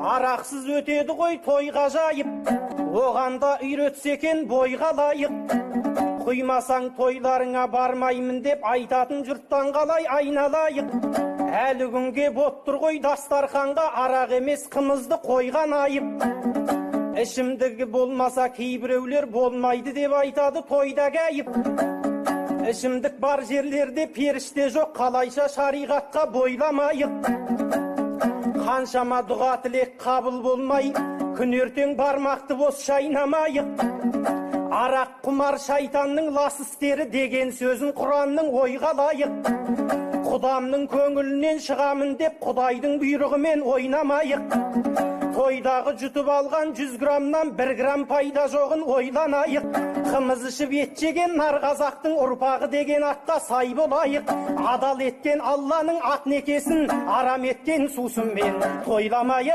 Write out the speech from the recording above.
Арақсыз өтеді ғой той ғажайып, оғанда үйретсе екен бойға лайық. Құймасаң тойларыңа бармаймын деп айтатын жұрттан қалай айналайық. Әлі күнге боттыр ғой дастарханға арақ емес қымызды қойған айып. Ішімдігі болмаса кейбіреулер болмайды деп айтады тойда кәйіп. Ішімдік бар жерлерде періште жоқ, қалайша шариғатқа бойламайық. Қаншама дұға тілек қабыл болмай, күн ертең бармақты бос шайнамайық. Арақ құмар шайтанның лас істері деген сөзін Құранның ойға лайық. Құдамның көңілінен шығамын деп Құдайдың бұйрығымен ойнамайық. Тойдағы жұтып алған 100 грамнан 1 грамм пайда жоғын ойланайық. Қымыз ішіп ет жеген нар қазақтың ұрпағы деген атқа сай болайық. Адал еткен Алланың ақ некесін арам еткен сусынмен тойламайық.